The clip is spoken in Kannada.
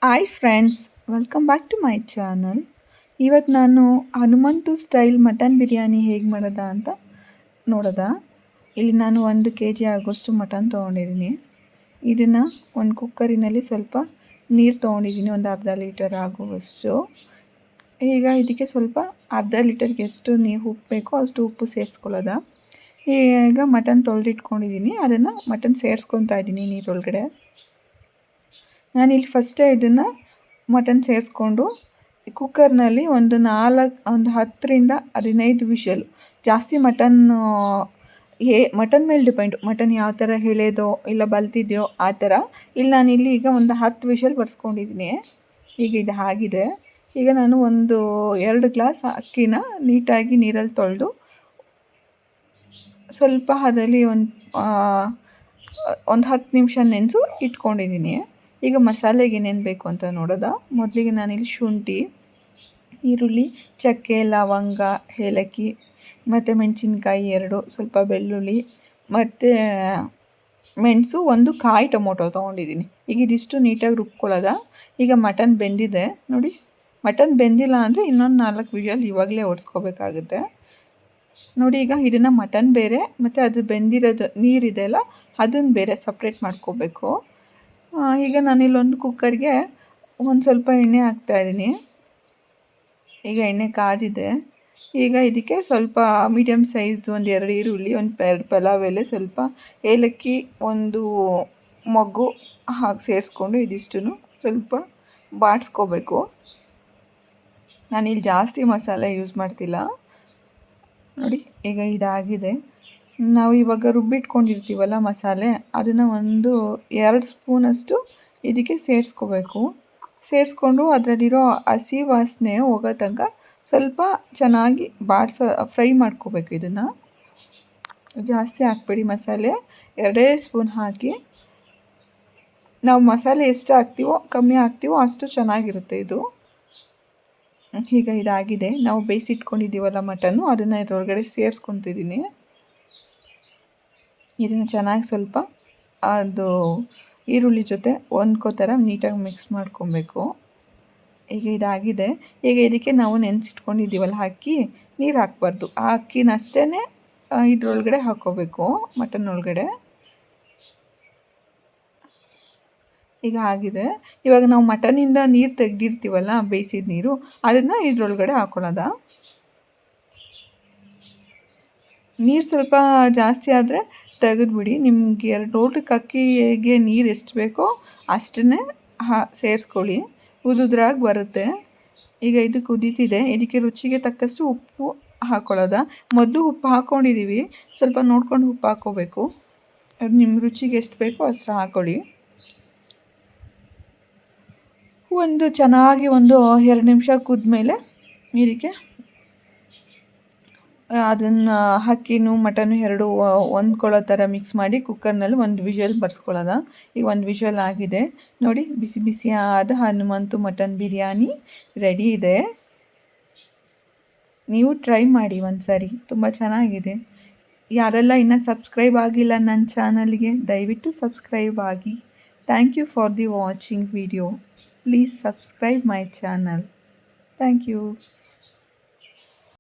Hi friends, welcome back to my channel. ಇವತ್ತು ನಾನು ಹನುಮಂತು ಸ್ಟೈಲ್ ಮಟನ್ ಬಿರಿಯಾನಿ ಹೇಗೆ ಮಾಡೋದ ಅಂತ ನೋಡೋದ. ಇಲ್ಲಿ ನಾನು 1 kg ಆಗೋಷ್ಟು ಮಟನ್ ತೊಗೊಂಡಿದ್ದೀನಿ. ಇದನ್ನು ಒಂದು ಕುಕ್ಕರಿನಲ್ಲಿ ಸ್ವಲ್ಪ ನೀರು ತೊಗೊಂಡಿದ್ದೀನಿ, ಒಂದು ಅರ್ಧ ಲೀಟರ್ ಆಗುವಷ್ಟು. ಈಗ ಇದಕ್ಕೆ ಸ್ವಲ್ಪ ಅರ್ಧ ಲೀಟರ್ಗೆ ಎಷ್ಟು ನೀರು ಉಪ್ಪು ಬೇಕೋ ಅಷ್ಟು ಉಪ್ಪು ಸೇರಿಸ್ಕೊಳ್ಳೋದ. ಈಗ ಮಟನ್ ತೊಳೆದಿಟ್ಕೊಂಡಿದ್ದೀನಿ, ಅದನ್ನು ಮಟನ್ ಸೇರಿಸ್ಕೊತಾ ಇದ್ದೀನಿ ನೀರೊಳಗಡೆ. ನಾನಿಲ್ಲಿ ಫಸ್ಟೇ ಇದನ್ನು ಮಟನ್ ಸೇರಿಸ್ಕೊಂಡು ಕುಕ್ಕರ್ನಲ್ಲಿ ಒಂದು 10ರಿಂದ 15 ವಿಷಲ್. ಜಾಸ್ತಿ ಮಟನ್ ಮೇಲೆ ಡಿಪೆಂಡು, ಮಟನ್ ಯಾವ ಥರ ಎಳೆದೋ ಇಲ್ಲ ಬಲ್ತಿದೆಯೋ ಆ ಥರ. ಇಲ್ಲಿ ನಾನಿಲ್ಲಿ ಈಗ ಒಂದು 10 ವಿಷಲ್ ಬರ್ಸ್ಕೊಂಡಿದ್ದೀನಿ. ಈಗ ಇದು ಆಗಿದೆ. ಈಗ ನಾನು 2 ಗ್ಲಾಸ್ ಅಕ್ಕಿನ ನೀಟಾಗಿ ನೀರಲ್ಲಿ ತೊಳೆದು ಸ್ವಲ್ಪ ಅದರಲ್ಲಿ ಒಂದು 10 ನಿಮಿಷ ನೆನೆಸು ಇಟ್ಕೊಂಡಿದ್ದೀನಿ. ಈಗ ಮಸಾಲೆಗೆ ಏನೇನು ಬೇಕು ಅಂತ ನೋಡೋದ. ಮೊದಲಿಗೆ ನಾನಿಲ್ಲಿ ಶುಂಠಿ, ಈರುಳ್ಳಿ, ಚಕ್ಕೆ, ಲವಂಗ, ಏಲಕ್ಕಿ ಮತ್ತು ಮೆಣಸಿನ್ಕಾಯಿ 2, ಸ್ವಲ್ಪ ಬೆಳ್ಳುಳ್ಳಿ ಮತ್ತು ಮೆಣಸು, 1 ಕಾಯಿ ಟೊಮೊಟೊ ತೊಗೊಂಡಿದ್ದೀನಿ. ಈಗ ಇದಿಷ್ಟು ನೀಟಾಗಿ ರುಬ್ಕೊಳ್ಳೋದ. ಈಗ ಮಟನ್ ಬೆಂದಿದೆ ನೋಡಿ. ಮಟನ್ ಬೆಂದಿಲ್ಲ ಅಂದರೆ ಇನ್ನೊಂದು 4 ವಿಷಲ್ ಇವಾಗಲೇ ಓಡಿಸ್ಕೋಬೇಕಾಗುತ್ತೆ ನೋಡಿ. ಈಗ ಇದನ್ನು ಮಟನ್ ಬೇರೆ ಮತ್ತು ಅದು ಬೆಂದಿರೋದು ನೀರಿದೆ ಅಲ್ಲ, ಅದನ್ನು ಬೇರೆ ಸಪ್ರೇಟ್ ಮಾಡ್ಕೋಬೇಕು. ಈಗ ನಾನಿಲ್ಲೊಂದು ಕುಕ್ಕರ್ಗೆ ಒಂದು ಸ್ವಲ್ಪ ಎಣ್ಣೆ ಹಾಕ್ತಾಯಿದ್ದೀನಿ. ಈಗ ಎಣ್ಣೆ ಕಾದಿದೆ. ಈಗ ಇದಕ್ಕೆ ಸ್ವಲ್ಪ ಮೀಡಿಯಮ್ ಸೈಜ್ದು 2 ಈರುಳ್ಳಿ, 2 ಪಲಾವ್ ಎಲೆ, ಸ್ವಲ್ಪ ಏಲಕ್ಕಿ, 1 ಮೊಗ್ಗು ಹಾಕಿ ಸೇರಿಸ್ಕೊಂಡು ಇದಿಷ್ಟನ್ನು ಸ್ವಲ್ಪ ಬಾಡಿಸ್ಕೋಬೇಕು. ನಾನಿಲ್ಲಿ ಜಾಸ್ತಿ ಮಸಾಲೆ ಯೂಸ್ ಮಾಡ್ತಿಲ್ಲ ನೋಡಿ. ಈಗ ಇದಾಗಿದೆ. ನಾವು ಇವಾಗ ರುಬ್ಬಿಟ್ಕೊಂಡಿರ್ತೀವಲ್ಲ ಮಸಾಲೆ, ಅದನ್ನು 2 ಸ್ಪೂನಷ್ಟು ಇದಕ್ಕೆ ಸೇರಿಸ್ಕೋಬೇಕು. ಸೇರಿಸ್ಕೊಂಡು ಅದರಲ್ಲಿರೋ ಹಸಿ ವಾಸನೆ ಹೋಗೋ ತನಕ ಸ್ವಲ್ಪ ಚೆನ್ನಾಗಿ ಫ್ರೈ ಮಾಡ್ಕೋಬೇಕು. ಇದನ್ನು ಜಾಸ್ತಿ ಹಾಕ್ಬೇಡಿ ಮಸಾಲೆ, 2 ಸ್ಪೂನ್ ಹಾಕಿ. ನಾವು ಮಸಾಲೆ ಎಷ್ಟು ಹಾಕ್ತೀವೋ ಕಮ್ಮಿ ಹಾಕ್ತೀವೋ ಅಷ್ಟು ಚೆನ್ನಾಗಿರುತ್ತೆ ಇದು. ಈಗ ಇದಾಗಿದೆ. ನಾವು ಬೇಯಿಸಿಟ್ಕೊಂಡಿದ್ದೀವಲ್ಲ ಮಟನ್ನು, ಅದನ್ನು ಇದರೊಳಗಡೆ ಸೇರಿಸ್ಕೊತಿದ್ದೀನಿ. ಇದನ್ನು ಚೆನ್ನಾಗಿ ಸ್ವಲ್ಪ ಅದು ಈರುಳ್ಳಿ ಜೊತೆ ಹೊಂದ್ಕೋ ಥರ ನೀಟಾಗಿ ಮಿಕ್ಸ್ ಮಾಡ್ಕೊಬೇಕು. ಈಗ ಇದಾಗಿದೆ. ಈಗ ಇದಕ್ಕೆ ನಾವು ನೆನೆಸಿಟ್ಕೊಂಡಿದ್ದೀವಲ್ಲ ಅಕ್ಕಿ, ನೀರು ಹಾಕಬಾರ್ದು. ಆ ಅಕ್ಕಿನಷ್ಟೇ ಇದ್ರೊಳಗಡೆ ಹಾಕ್ಕೋಬೇಕು, ಮಟನ್ ಒಳಗಡೆ. ಈಗ ಆಗಿದೆ. ಇವಾಗ ನಾವು ಮಟನಿಂದ ನೀರು ತೆಗೆದಿರ್ತೀವಲ್ಲ, ಬೇಯಿಸಿದ ನೀರು, ಅದನ್ನು ಇದ್ರೊಳಗಡೆ ಹಾಕ್ಕೊಳ್ಳೋದ. ನೀರು ಸ್ವಲ್ಪ ಜಾಸ್ತಿ ಆದರೆ ತೆಗೆದುಬಿಡಿ. ನಿಮ್ಗೆ 2 ಲೋಟಕ್ಕೆ ಅಕ್ಕಿಗೆ ನೀರು ಎಷ್ಟು ಬೇಕೋ ಅಷ್ಟನ್ನೇ ಸೇರಿಸ್ಕೊಳ್ಳಿ, ಉದುದ್ರಾಗಿ ಬರುತ್ತೆ. ಈಗ ಇದು ಕುದೀತಿದೆ. ಇದಕ್ಕೆ ರುಚಿಗೆ ತಕ್ಕಷ್ಟು ಉಪ್ಪು ಹಾಕ್ಕೊಳ್ಳೋದ. ಮೊದಲು ಉಪ್ಪು ಹಾಕ್ಕೊಂಡಿದ್ದೀವಿ, ಸ್ವಲ್ಪ ನೋಡ್ಕೊಂಡು ಉಪ್ಪು ಹಾಕ್ಕೋಬೇಕು. ಅದು ನಿಮ್ಮ ರುಚಿಗೆ ಎಷ್ಟು ಬೇಕೋ ಅಷ್ಟು ಹಾಕ್ಕೊಳ್ಳಿ. ಚೆನ್ನಾಗಿ 2 ನಿಮಿಷ ಕುದ್ಮೇಲೆ ಇದಕ್ಕೆ ಅದನ್ನು ಅಕ್ಕಿನೂ ಮಟನ್ನು 2 ಹೊಂದ್ಕೊಳ್ಳೋ ಥರ ಮಿಕ್ಸ್ ಮಾಡಿ ಕುಕ್ಕರ್ನಲ್ಲಿ 1 ವಿಷಲ್ ಬರ್ಸ್ಕೊಳ್ಳೋದ. ಈಗ 1 ವಿಷಲ್ ಆಗಿದೆ ನೋಡಿ. ಬಿಸಿ ಬಿಸಿಯಾದ ಹನುಮಂತು ಮಟನ್ ಬಿರಿಯಾನಿ ರೆಡಿ ಇದೆ. ನೀವು ಟ್ರೈ ಮಾಡಿ ಒಂದು ಸಾರಿ, ತುಂಬ ಚೆನ್ನಾಗಿದೆ. ಯಾರೆಲ್ಲ ಇನ್ನೂ ಸಬ್ಸ್ಕ್ರೈಬ್ ಆಗಿಲ್ಲ ನನ್ನ ಚಾನಲ್ಗೆ, ದಯವಿಟ್ಟು ಸಬ್ಸ್ಕ್ರೈಬ್ ಆಗಿ. Thank you for the watching video. Please subscribe my channel. Thank you.